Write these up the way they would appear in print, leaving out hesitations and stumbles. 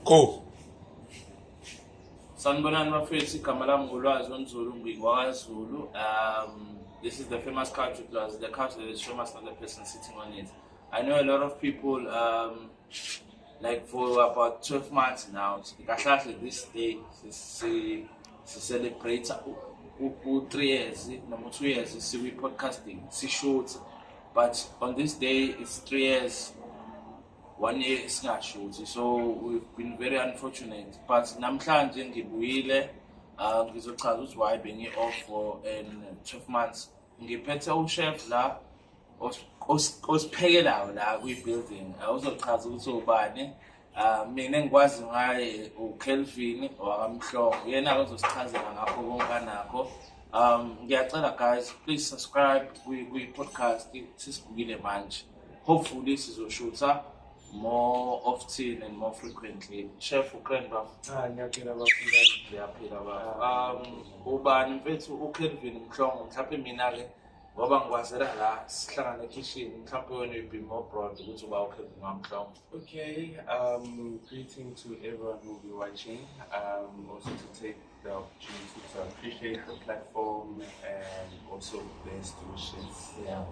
Go. Sanibonani bafethu, igama lami nguLwazi onzulu ngikwaZulu. This is the famous couch with Lwazi, the couch that is famous, not the person sitting on it. I know a lot of people, like for about 12 months now, this day, we celebrate 3 years, number 2 years, we podcasting, short. But on this day, it's 3 years. 1 year is not short, so we've been very unfortunate. But namhlanje ngibuyile ngizochaza ukuthi why bengi off for 12 months. Ngiphethe uchef la osiphekelayo la kwi-building. Uzochaza ukuthi ubani. Mina engikwazi ngaye uKelvin wakamhlongo. Yena uzosichazela ngakho konke anakho. Ngiyacela guys, please subscribe kwi-podcast sisibukile manje. Hopefully sizoshutha more often and more frequently. Chef uKren baf. Ngiyaphila bafika. Ngiyaphila baf. Ubani mfethu uKelvin Mhlongo mhlawumbe mina ke ngoba ngikwazela la sihlangana kitchen mhlawumbe wena you be more broad ukuthi uba uKelvin Mhlongo. Okay, greeting to everyone who will be watching. Also to take the opportunity to appreciate the platform and also bless the wishes. Yeah.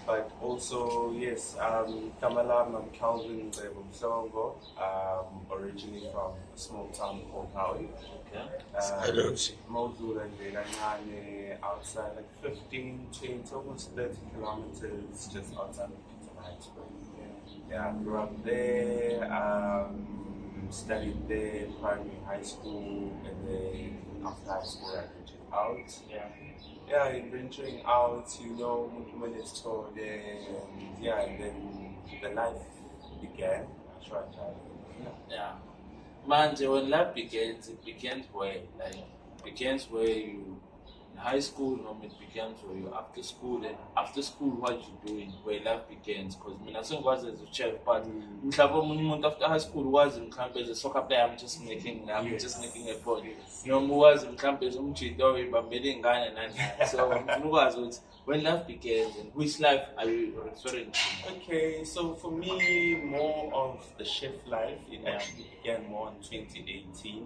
But also, yes, Kamalam, I'm Calvin Mhlongo, originally from a small town called Maui. Okay. Mhlongo and outside, like 15, 20, almost 30 kilometers just outside of Pittsburgh. Yeah, grew up there, studied there, primary, high school, and then after high school I ventured out. Yeah, venturing out, when it's told, and then the life began. Yeah. Manje, when life begins, it begins where? Like, it begins where you in high school, it begins where you after school, and after school, what you doing, where life begins. Because I think was as a chef, but after high school was in campus, a soccer player, I'm just making a point. Was in campus, but meeting Ghana and so when life begins, and which life are you referring to? Okay, so for me, more of the chef life, it actually began more in 2018.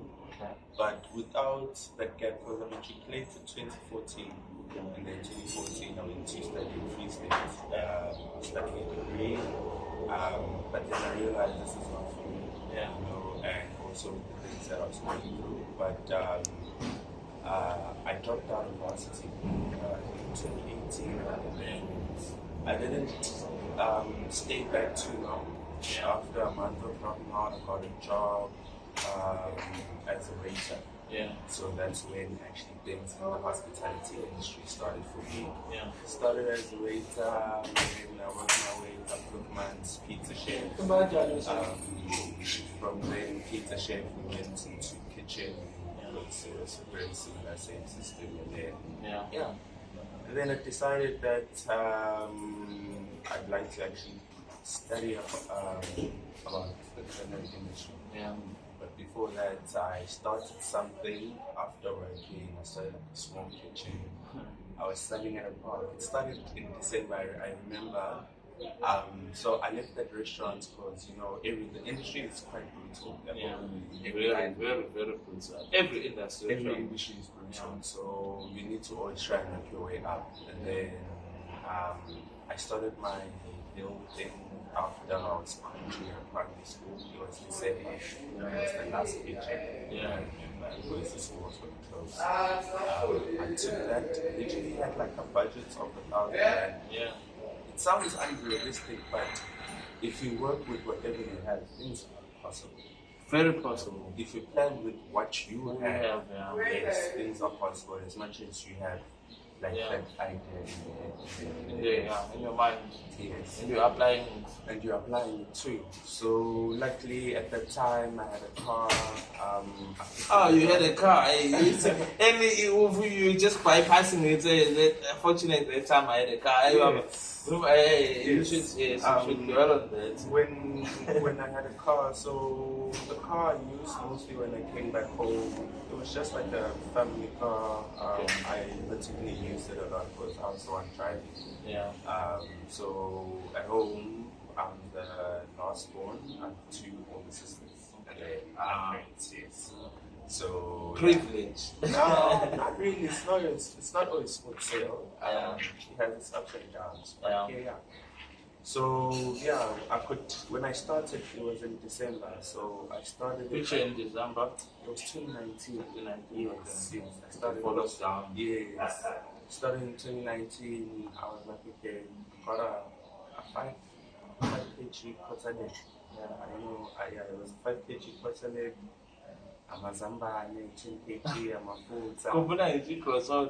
But without that gap, because I matriculated 2014, and then 2014 I went to study in Free State, studying a degree. But then I realized this is not for me, and also the things that I was going through. But I dropped out of varsity in 2018. I didn't stay back too long. After a month of dropping out, I got a job as a waiter. So that's when actually things in the hospitality industry started for me. Started as a waiter, and I worked my way a couple of months, pizza chef. From then, pizza chef, we went into kitchen. So it's a very similar same system. And then, and then I decided that I'd like to actually study about the culinary industry. But before that, I started something after working. I started a small kitchen. I was studying at a park. It started in December, I remember. So I left that restaurant because, the industry is quite brutal. Very, very brutal. Every industry is brutal. So you need to always try and make your way up. And then I started my little thing after I was country in primary school. It was December. It was the last paycheck. Because the school was very close. I took that. Literally had like a budget of $1,000. It sounds unrealistic, but if you work with whatever you have, things are possible. Very possible. If you plan with what you have, yes, things are possible as much as you have like that idea in your mind. Yes. And you're applying it. And you're applying it too. So luckily at that time I had a car. You had a car. And you just bypassing it. Fortunately, that time I had a car. You should be well on that. When I had a car, so the car I used mostly when I came back home, it was just like a family car. I particularly used it a lot because I was the one driving. So at home, I'm the last born. I have two older sisters. And then So privilege. No, not really. It's not always smooth sail. It has its ups and downs. But yeah. So when I started, it was in December. So I started. Which year in December? It was 2019. 2019. Yes. I started. Before lockdown. Yes. Started in 2019. I was like, okay, got a 5 kg quarter leg. I don't know. It was a 5 kg quarter leg. Amazambane, 10 kg,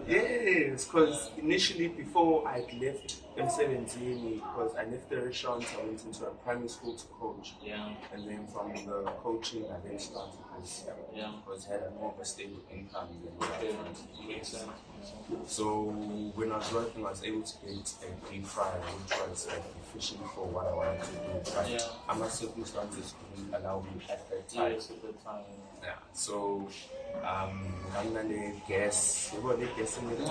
yes, because initially before I left M17, because I left the restaurant, I went into a primary school to coach. Yeah. And then from the coaching, I then started this. Because I had a more of a stable income. Makes sense. So when I was working, I was able to get a deep fryer, which was like efficient for what I wanted to do. But my circumstances couldn't allow me at that time. Yes, at that time. Yeah. So, I'm not the guess. You want to guess in the I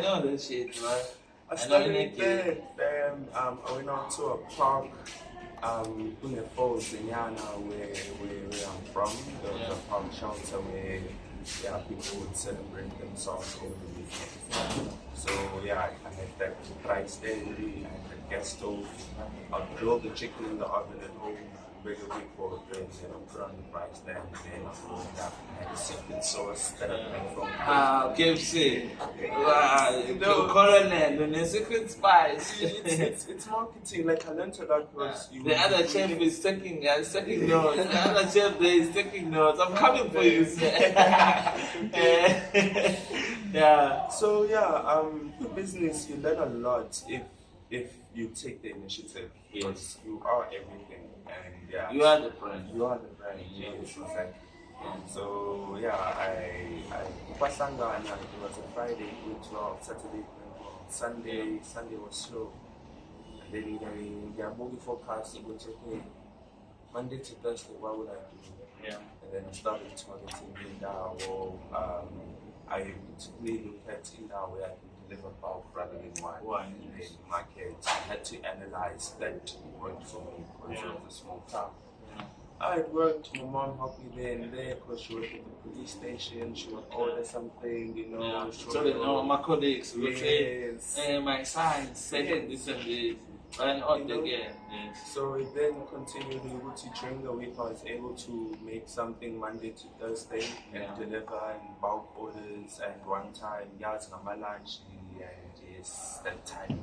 know that shit, man. I started there. I went out to a park. Pune Falls in Yana, where I'm from. The park shelter where people would celebrate themselves over the weekend. So I had that price there. I had the gas stove. I'd grill the chicken in the oven at home, bake a week for a drink, and I'd put on the price there. And then I'd roll it up and had a secret sauce that I made from KFC. Colonel, the secret spice. It's marketing. Like I learned a lot because the other chef is taking notes. The other chef there is taking notes. I'm coming for you, sir. Yeah. So good business. You learn a lot if you take the initiative. Yes. You are everything, and you are the brand. You are the brand. Yes, exactly. So I Pasanga, it was a Friday, went well, Saturday went well, Sunday was slow. And then they are moving forecast, it was okay. Monday to Thursday, what would I do? Yeah. And then I started targeting Inda, or I particularly looked at Inda where I could deliver bulk rather than one. And then market. I had to analyze that worked for me because it was a small town. I had worked, my mom helped me there and there because she worked at the police station, she would order something, So they know my colleagues would say, my son said this and this, and on again. Yes. So it then continued during the week. I was able to make something Monday to Thursday and deliver in bulk orders, and one time, my lunch, and yes, that time, and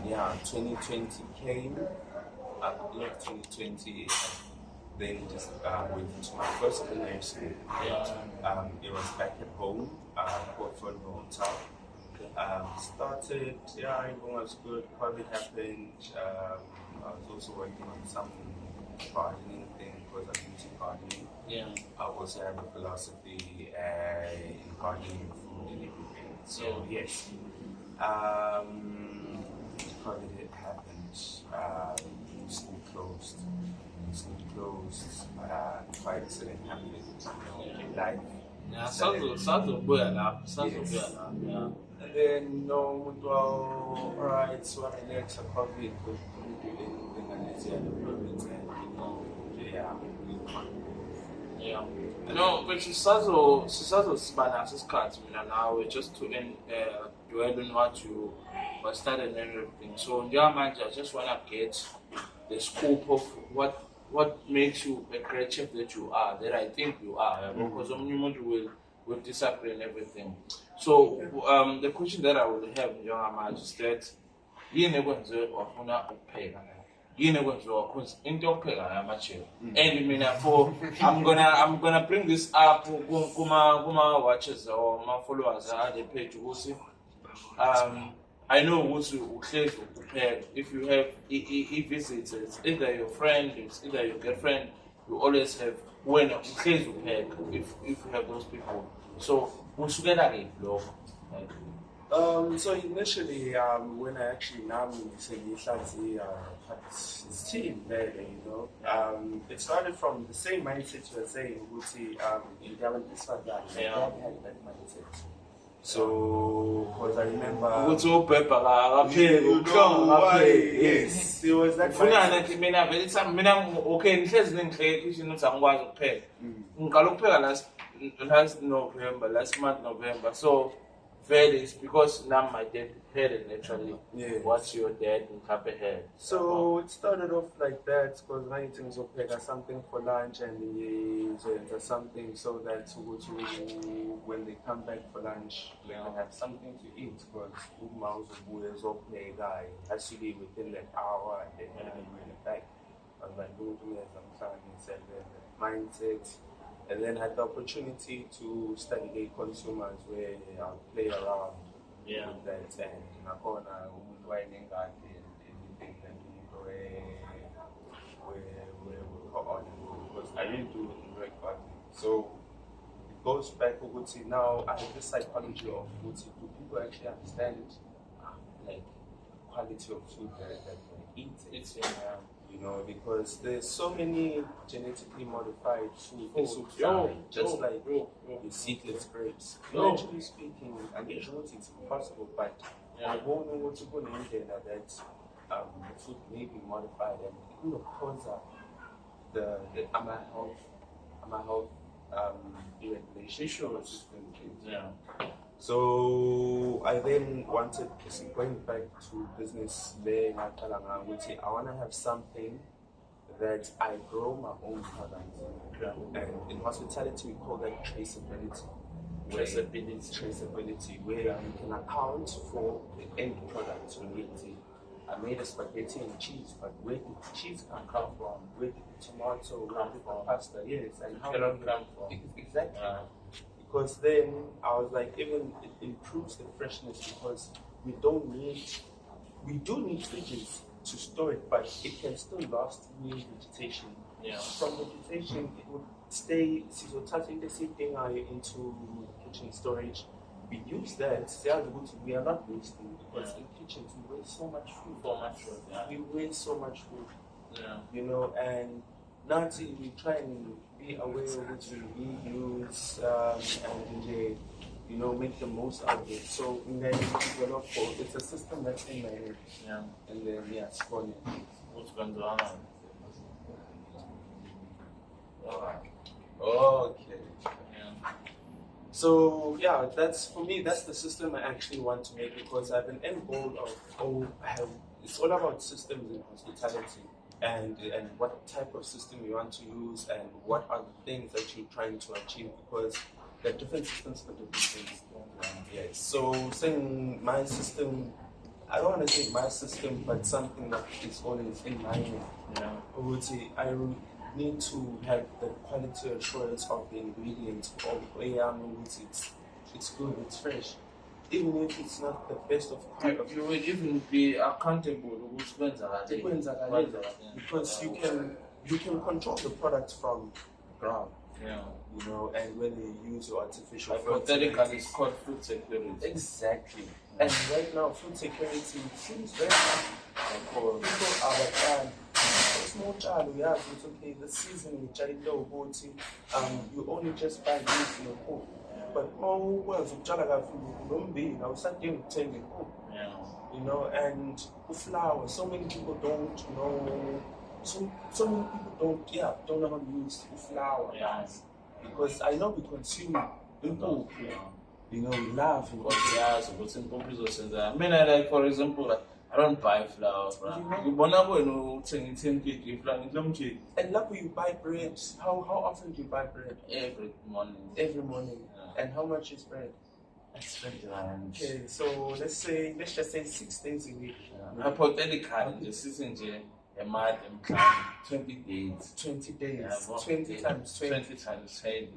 then 2020 came. I left 2020, then just went into my first culinary school. It was back at home, Portford Hotel. Started, everything was good. COVID happened. I was also working on some gardening thing because I'm into gardening. I also have a philosophy in gardening, food, and everything. So yes, COVID happened. School closed. Quite accident happened, in life. And then alright, so I next COVID, because couldn't do anything unless you had a permit, and but sisazo sibana sisikhathi mina nawe just to end dwell on what you started and everything. So njengamanje I just wanna get the scope of what makes you a great chef that you are, that I think you are, because someone will disappear and everything. So the question that I would have, njengamanje, is that yini ekwenze wafuna ukupheka? Yini ekwenze because into yokupheka ayamachef. And mina I'm gonna bring this up kuma watchers or my followers at the page. I know what you prepare. If you have visitors, either your friend, it's either your girlfriend, you always have when you prepare if you have those people. So we should get a blog. So initially, when I actually said it's team there, it started from the same mindset you were saying, you haven't this one done. Had that mindset. So, because I remember. What's all pepper? Yes, it was that. Last month November. So varies because now my dad prepared it naturally. Yes. What's your dad in Kappa So it started off like that because my things will prepare something for lunch and something so that when they come back for lunch, they can have something to eat because mouse is okay guy has to be within that hour and then bring it back. I was like, do and the mindset. And then had the opportunity to study the consumers where I'll play around with that and Nakona, winding and everything that where we go on because I really do enjoy gardening. So it goes back to Gucci. Now I have this psychology of Gucci. Do people actually understand like quality of food that they eat? You know, because there's so many genetically modified food, just like the seedless grapes. Naturally speaking, I guess it's impossible, but I won't know what to put in there that the food may be modified and it will cause the health regulation system. So I then wanted, going back to business there in Atalanga, I want to have something that I grow my own products. And in hospitality, we call that traceability. Traceability, where you can account for the end product. So I made a spaghetti and cheese, but where did the cheese come from? Where did the tomato come from? Pasta, yes. And how did it come from? Exactly. Because then I was like, even it improves the freshness because we do need fridges to store it, but it can still last near vegetation. From vegetation, it would stay. So touching the same thing into kitchen storage. We use that. We are not wasting because in kitchens we waste so much food. We waste so much food. You know, and now we try and be aware of what we use and make the most out of it. So in the develop it's a system that's in my head. And then it's funny. What's going on? Okay. So that's for me. That's the system I actually want to make because I have an end goal of it's all about systems in hospitality. And what type of system you want to use and what are the things that you're trying to achieve because there are different systems for different things. Yes. So saying my system, I don't want to say my system, but something that is always in my head. I would say I need to have the quality assurance of the ingredients of it's good, it's fresh. Even if it's not the best of quality. You will even be accountable because you can control the product from ground. You know, and when you use your artificial hypothetically it's called food security. Exactly. And right now food security seems very hard. People are like small child, it's okay, the season which I know you only just buy this in your home. But once you know, and flour, so many people don't know. So many people don't know how to use flour. Because I know we consume people. We love I mean, like for example, I don't buy flour. And luckily you buy bread. How often do you buy bread? Every morning. Every morning. And how much is bread? It's 20 Okay, so let's just say 6 days a week. Hypothetically, the season a month and 20 days. 20 days. 20 times 20. 20 times 20.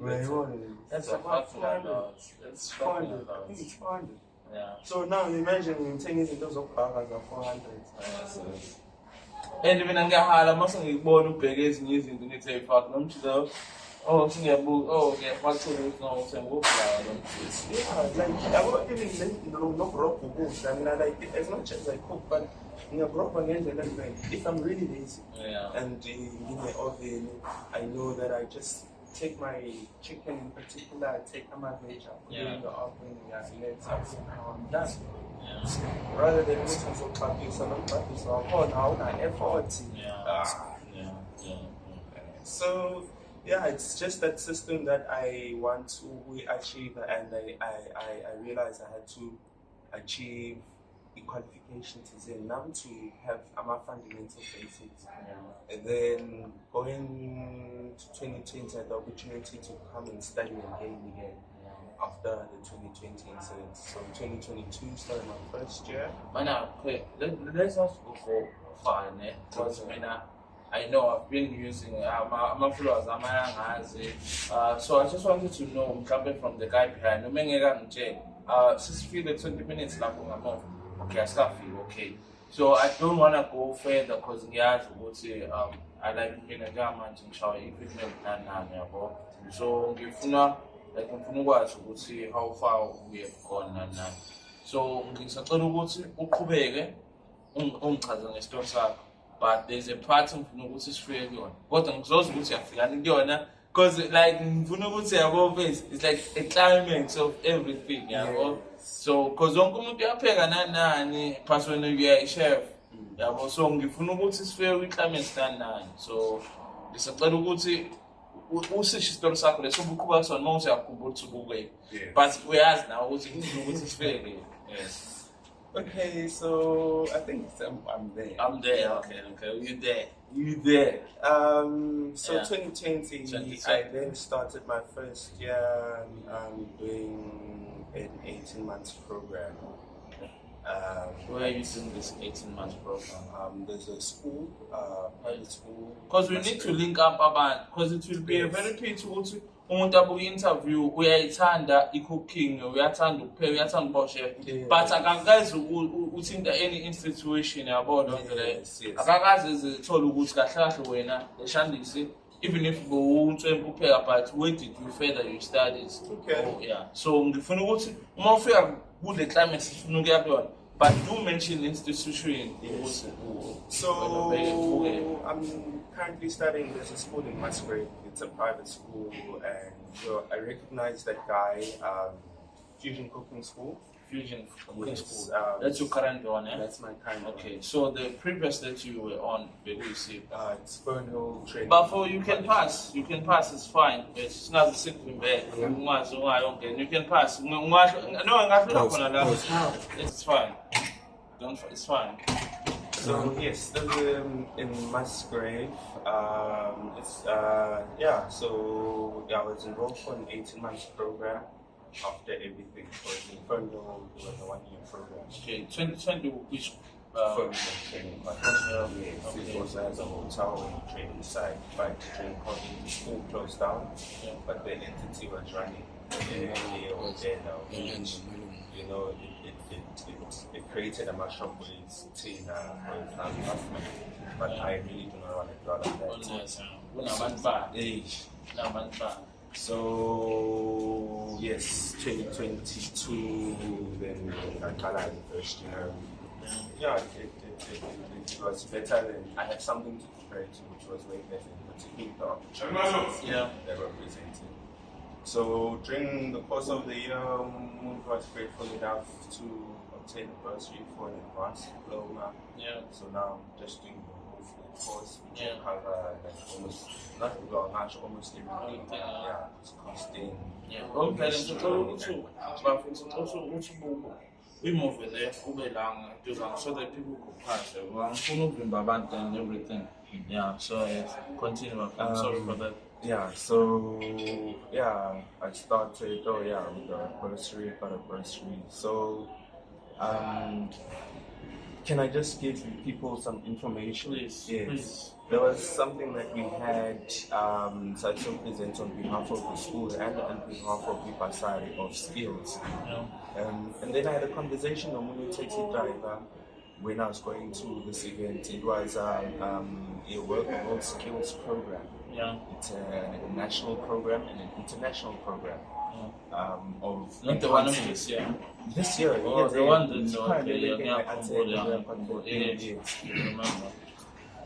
That's about 400. That's 400. I think it's 400. Yeah. So now imagine 10 years in those of burgers are 400. And even I get must be born to pay using the need to fuck them to the what's no as much as I cook, but if I'm really lazy and in the oven, I know that I just take my chicken in particular, I take my veg, I put it in the oven, and then I'm done. Rather than waiting for practice or not practice, so now effort. So yeah, it's just that system that I want to achieve, and I realized I had to achieve the qualifications in now to have my fundamental basics. And then going to 2020, I had the opportunity to come and study again after the 2020 incident. So 2022 started my first year. Let's not go for far, because I know I've been using my followers, so I just wanted to know, coming from the guy behind, since feel the 20 minutes like okay, I start feel okay. So I don't want to go further because I like being a German to show equipment and so like to see how far we have gone and so but there's a pattern for is really on. What I'm supposed to say, because like it's like a climax of everything, so because on come to a person you are chef, so if you is very climax so it's a little good. But whereas now, what's fair? Yes. Okay, so I think I'm there. I'm there. Okay. You there? So 2020, I then started my first year doing an 18 months program. Where are you doing this 18 months program? There's a school, private school. Because we need to link up about, because it will be a very pitiful to interview where it's under cooking, we are trying to pay, we are trying to chef. But I can guys who think that any institution about guys is told who's got the Shandisi. Even if you won't pay about where did you further your studies? Okay. Oh, yeah. So if you know what more fair good the climate is no get one. But do mention institution. Yes. So I'm currently studying. There's a school in Musgrave. It's a private school, and so I recognize that guy. Fusion Cooking School. Fusion Cooking School. That's your current one, eh? That's my current one. Okay. So the previous that you were on, it's Fernhill training. But for you can pass. You can pass. It's fine. It's not a secret bed. You can pass. No, it's fine. It's fine. So yes, in Musgrave. So I was enrolled for an 18 months program. After everything, because in Fernhill it was a 1-year program. Okay, 2020 which Fernhill training. Yes, it also has a hotel and training side, but the training school closed down, but the entity was running. You know, it created a mashup with Tina for investment, but I really do not want to dwell on that. So yes, 2022, then I started the first year. Yeah, it was better than I had something to compare to, which was way better, particularly the opportunities that were presented. So during the course of the year, Moon was grateful enough to obtain a bursary for an advanced diploma. So now I'm just doing the whole full course, which will cover almost almost everything. It's costing. We move in there, so that people could pass. And everything. So continue. I'm sorry for that. So I started. With the bursary, got a bursary. So can I just give people some information? Please. Yes. Please. There was something that we had, so I took present on behalf of the school and on behalf of the Pasari of skills. And then I had a conversation with a taxi driver when I was going to this event. It was a world skills program. It's a national program and an international program. Of not the one of this year. This year, the one that's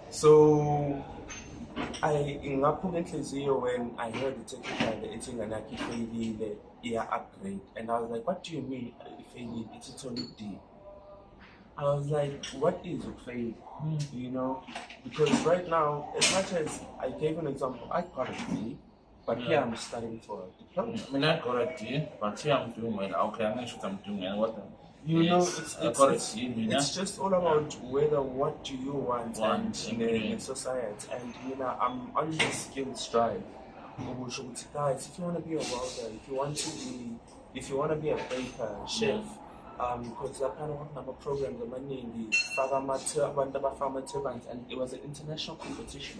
So when I heard the technical, it's in an upgrade, and I was like, what do you mean failed? It's only D. I was like, what is a fail? You know, because right now, as much as I gave an example, I got a D, but here I'm studying for a diploma. I mean, I got a D, but here I'm doing well. Okay, I'm not sure what I'm doing and what it's just all about what do you want in society. And you know, I'm on this skills drive. Guys, if you want to be a welder, if you want to be a baker, chef, because I kind of want number programs and it was an international competition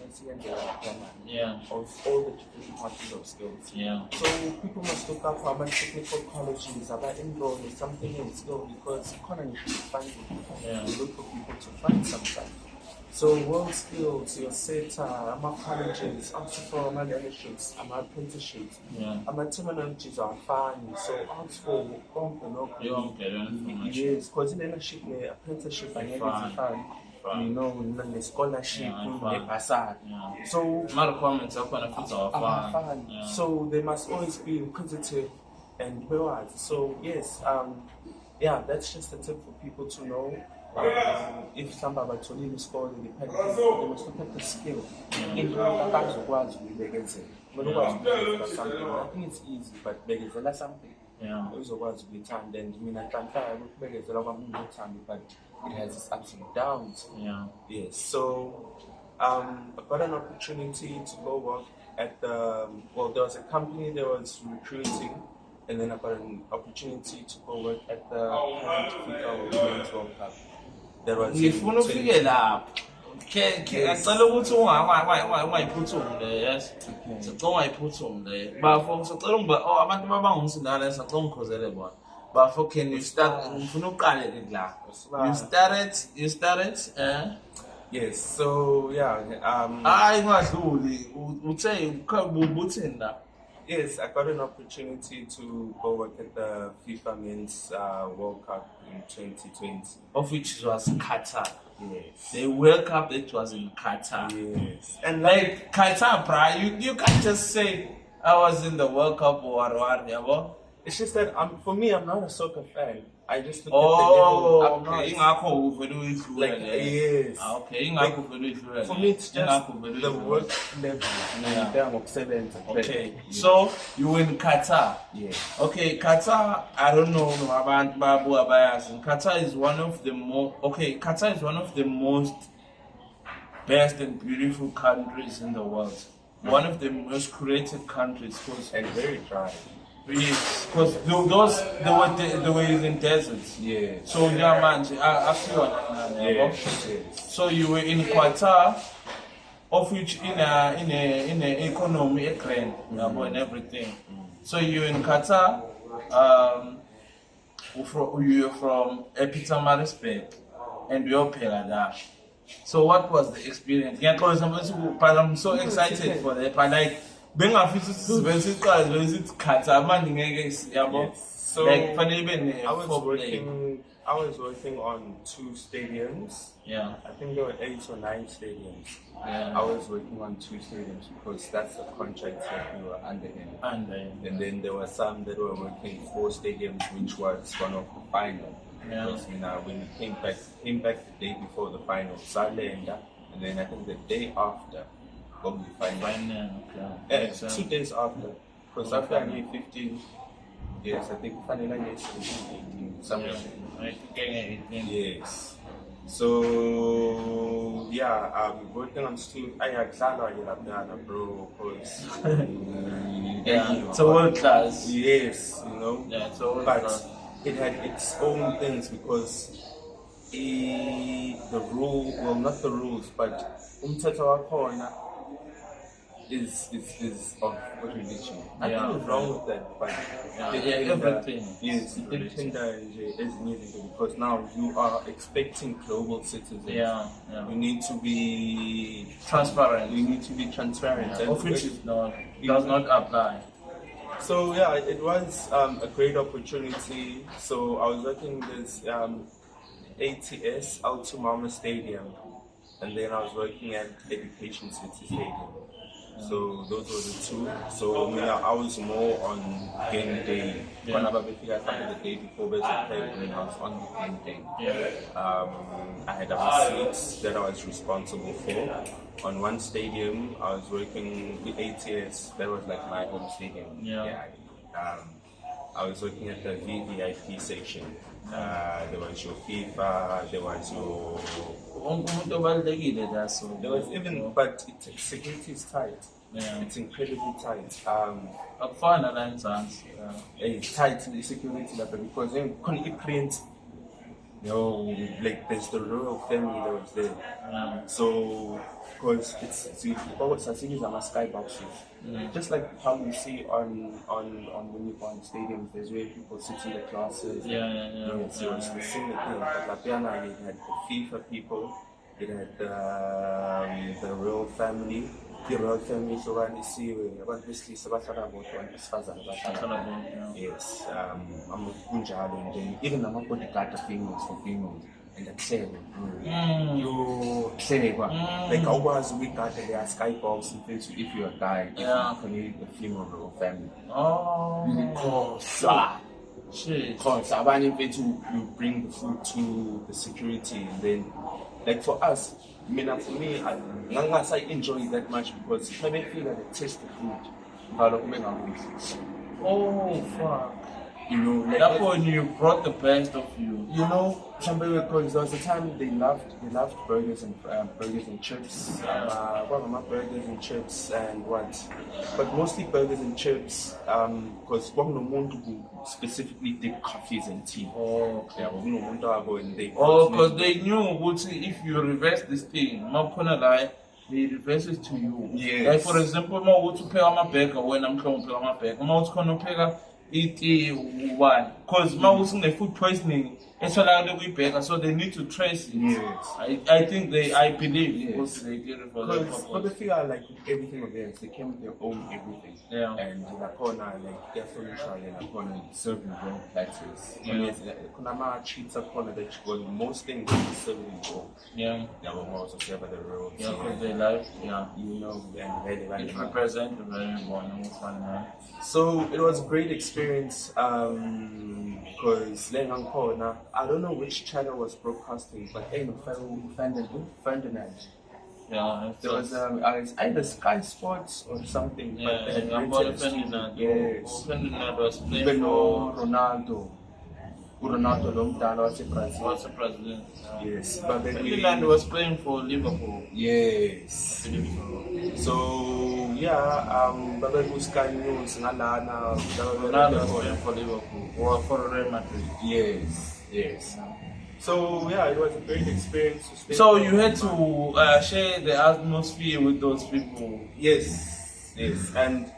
of all the different parties of skills. So people must look up about technical colleges, about enroll in something in skill, because economy should find it. You look for people to find something. So world skills, your SETA, I'm colleges, I'm for my leaderships, I'm apprenticeships, I'm terminologies are fine. So ask for yes, because in leadership, apprenticeship, and everything you know, the scholarship, so so they must always be inquisitive and well. So yes, that's just a tip for people to know. If somebody to leave the school, they must look at the skill. I think it's easy, but there's something. But it has its ups and downs. Yes. So I got an opportunity to go work at there was a company that was recruiting, and then I got an opportunity to go work at the Fifa Women's World Cup. There was ngifuna ufike lapho ngicela ukuthi ungayiphuthume le yes ngicela ungayiphuthume le bafo ngicela abantu babangumsindala sicela ungikhozele bona bafo can you start ngifuna uqale la you started yes so ingadluli uthe ubuthini la. Yes, I got an opportunity to go work at the FIFA Men's World Cup in 2020. Of which was Qatar. Yes. The World Cup that was in Qatar. Yes. And like Qatar, you can't just say I was in the World Cup or whatever. It's just that for me, I'm not a soccer fan. I just look at the level yes. Okay. For me, it's just the work level. Okay. So you in Qatar. Yeah. Okay, Qatar. I don't know about Babu Abayas. Qatar is one of the Qatar is one of the most best and beautiful countries in the world. One of the most creative countries, and very dry. Yes, because they were in deserts. Yeah. So yeah, man, I feel So you were in Qatar, of which in a economy, a grand, and everything. So you in Qatar, you're from Epitamarispe, and you're Pelada. So what was the experience? Yeah, because I'm so excited for that. But like. So I was working on 2 stadiums. Yeah. I think there were 8 or 9 stadiums. Yeah. I was working on 2 stadiums because that's the contract that we were under him. And then there were some that were working 4 stadiums, which was one of the final. Yeah. Because when we came back the day before the final, Salenda, and then I think the day after. Final. 2 days after, because after I made 15, yes, I think final year 17, 18, somewhere. Yes. So I'm working on student. I had bro, because it's a world class. Yes, you know. Yeah, it's a world but class. It had its own things because not the rules, but is of what religion. I think it's wrong with that, but everything. Yes, is needed because now you are expecting global citizens. You need to be transparent. You need to be transparent. Of which does not apply. So it was a great opportunity. So I was working this ATS Altumama Stadium, and then I was working at Education City Stadium. So those were the two. So I was more on game day. I started the day before, but when I was on the game day. I had other seats that I was responsible for. On one stadium, I was working with ATS. That was like my home stadium. I was working at the VVIP section. There was your FIFA, there was your... There was even, but security is tight. It's incredibly tight. It's tight in the security level because you can't print. Like there's the royal family that was there. So, because it's I think it's on skyboxes. Just like how we see on when you go on stadiums, there's where people sit in the classes. So it's the same thing. But Lapiana, it had the FIFA people, it had the royal family. The royal family so when you see obviously yes, I'm a Punjab and then even I'm a bodyguard females for females and that's it. You say like I was we got their skybox and things if you're a guy, if you connect the female royal family. Because I want you bring the food to the security and then like for us. For me, I enjoy it that much because if I feel that I taste the food, oh fuck. Like that's when you brought the best of you. Somebody because there was a time they loved burgers and chips. Burgers and chips and what? But mostly burgers and chips. Because one no want to specifically take coffees and tea. Oh, okay. Because they knew if you reverse this thing, they reverse it to you. Yes. Like for example, I want to pay on my burger when I'm going to pay on my burger. I want to pay eat one because my was in food poisoning. It's allowed to be better, so they need to trace it. Yes. I think I believe yes. They did it for that purpose. But they feel like everything of theirs, they came with their own everything. Yeah. And in the corner, like their solution in the corner, serving wrong platters. Yeah. Cheats up corner that you got most things serving wrong. Yeah. They were also served the road. Yeah, because they like, and they like it represent the very important one. So it was a great experience because corner. I don't know which channel was broadcasting, but Ferdinand. Yeah, there was it's either Sky Sports or something. Yeah, but Ferdinand. Yes, Ferdinand was playing for Ronaldo. Was a president. Yes, but then Ferdinand was playing for Liverpool. Yes. So Baba Sky News Ronaldo was playing for Liverpool or for Real Madrid. Yes. So it was a great experience to stay. So you had to share the atmosphere with those people. Yes, and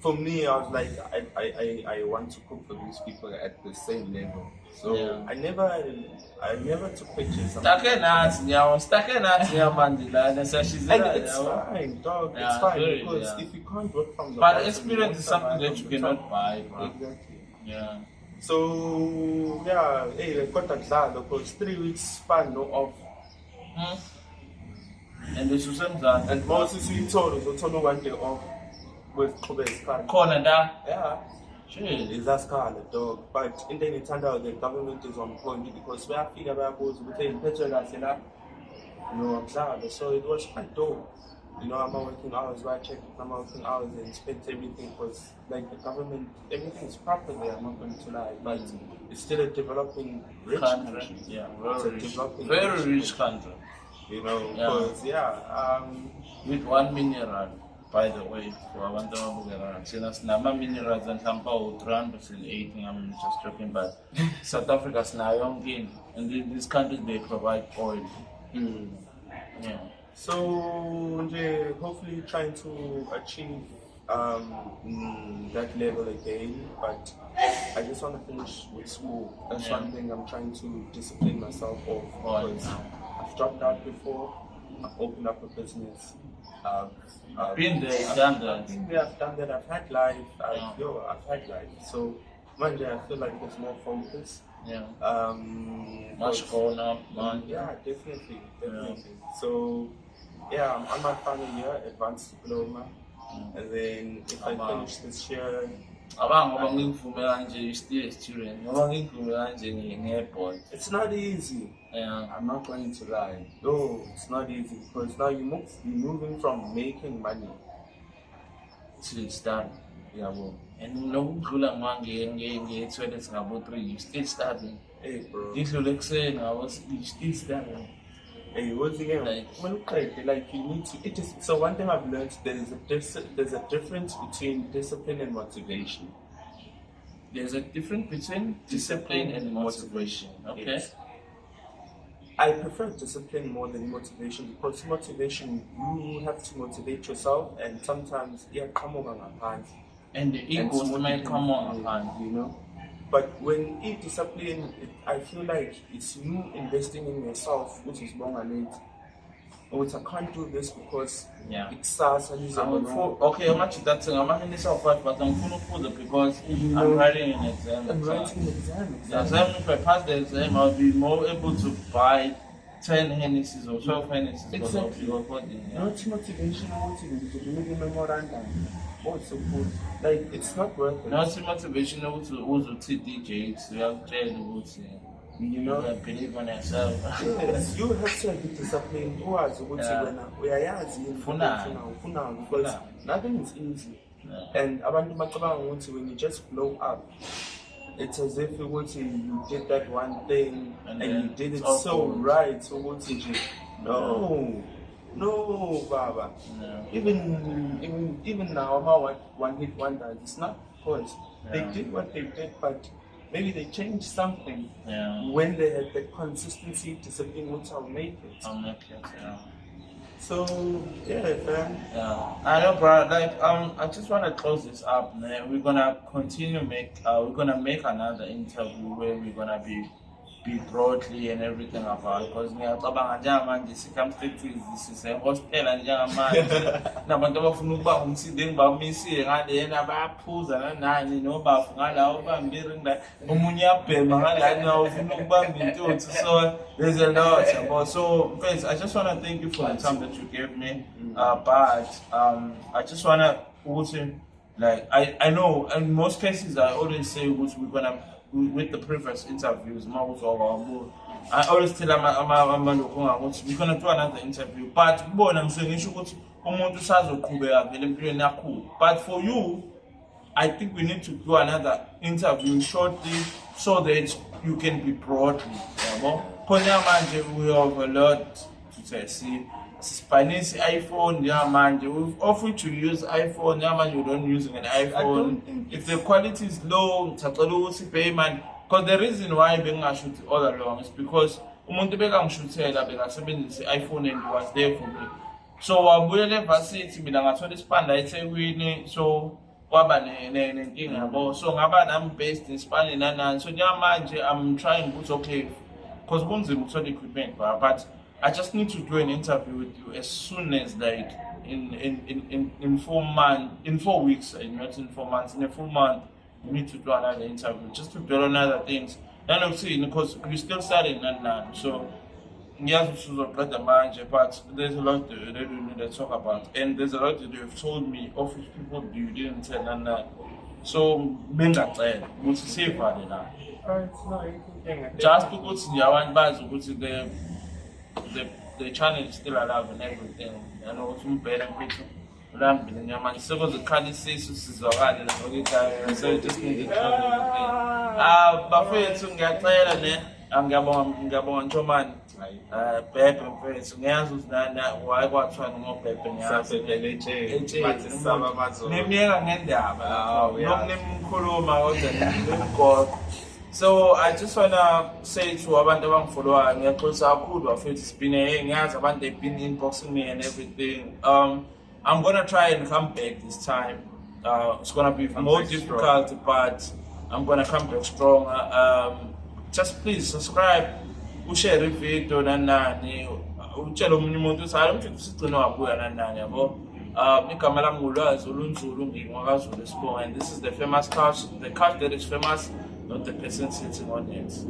for me, I was like, I want to cook for these people at the same level. So I never took pictures. And it's fine, dog. It's fine because if you can't work from the but experience is something that you cannot buy, bro. Exactly. Yeah. So I got that done because 3 weeks span no off. And this was that. And most we told us, we told 1 day off with corner that. Yeah. Is that scarlet dog? But in the end, it turned out the government is on point because we are figuring out goes within petrol so it was quite dope. I'm working hours, I check I'm working hours and inspect everything because like the government, everything is proper there, I'm not going to lie. But it's still a developing rich country. Yeah, very rich country. Because with 1 mineral. By the way, for minerals and some I'm just joking, but South Africa's now young game, and these countries they provide oil. Yeah. So hopefully trying to achieve that level again, but I just want to finish with school. That's one thing I'm trying to discipline myself of because I've dropped out before. I've opened up a business. I've been there, done that. I've done that. I've had life. I've had life. So, Monday I feel like there's more focus. Yeah. Much going up, man. Yeah, definitely. So, I'm on my final year, advanced diploma. And then if I finish this year, you still a student. it's not easy. Yeah. I'm not going to lie. No, it's not easy because now you're moving from making money to start. Yeah, well. And no good man you still studying. Hey, bro. You still studying. Hey, what's again? Like you need to. It is so. One thing I've learned there's a difference between discipline and motivation. There's a difference between discipline and motivation. Okay. Yes. I prefer discipline more than motivation because motivation you have to motivate yourself, and sometimes come on hand. And the egos might come on hand, you know. But when you discipline, I feel like it's you investing in yourself, which is wrong and it. Which I can't do this because it's SARS and okay, I'm actually that thing. I'm not in this fight, but I'm full of food because I'm writing an exam. I'm writing an exam. Yeah, so if I pass the exam, I'll be more able to buy 10 Hennessy's or 12 Hennessy's because I'll be recording. Not motivation, motivation, memorandum. Oh, it's so cool. Like, it's not worth it. Not motivation to also DJs. We have to you know, believe in yourself. Yes, you have to be disciplined. Who has a good because nothing is easy. And when you just blow up, it's as if you did that one thing and you did it so right. So no, Baba. No. Even now, about one hit wonders. It's not because they did what they did, but maybe they changed something when they had the consistency, discipline, which I'll make it. Yeah. So fam. Yeah, I know, bro. Like, I just want to close this up, man. We're gonna continue we're gonna make another interview where we're gonna be broadly and everything about because ngiyacabanga njengamanje circumstances this is a hospital njengamanje nabantu abafuna ukuba umsindeni bamisile ngalena bayaphuza nani nobafu ngalawo bambiri ngala omunye yabhema ngalani awufuna ukubamba intuthu so there's a lot so friends I just want to thank you for the time that you gave me but I just want to like I know in most cases I always say we're gonna with the previous interviews, I always tell them we're gonna do another interview. But I'm saying but for you, I think we need to do another interview shortly so that you can be broadly. Because we have a lot to say. See, Spanish iPhone, we've offered to use iPhone, you don't use an iPhone. If the quality is low, because the reason why I shoot all along is because iPhone and it was there for me. So I will never say to me that I spend I say we so so I'm based in Spain and so I'm trying to okay because equipment but I just need to do an interview with you as soon as like in 4 months, in 4 weeks, not in 4 months, in a full month, we need to do another interview just to build on other things. And I'm saying because we're still studying now, so yes, but there's a lot to talk about, and there's a lot that you've told me of which people you didn't tell and so being that said, what's the safe for now? Just to go to the one bus, go to the channel is still alive and everything. I know some better people. So the card says already so just need to but for you to get tired I'm going to man Pepe so ngiyazi na why kwathiwa ngopepe ngiyazi nemiyeka ngendaba nokunemkhuluma kodwa so I just wanna say to abantu abangifollowayo ngiyaxolisa kakhulu bafethu sibhine ngiyazi abantu they've been inboxing me and everything. I'm gonna try and come back this time. It's gonna be more difficult but I'm gonna come back stronger. Just please subscribe, share video nanani utshela omunye umuntu ukuthi hayi ukuthi sigcina wabuya nanani yabo. Igama lami ngulwazi olunzulu ngingwakaZulu Sibonga and this is the famous couch, the couch that is famous, not the person sitting on it.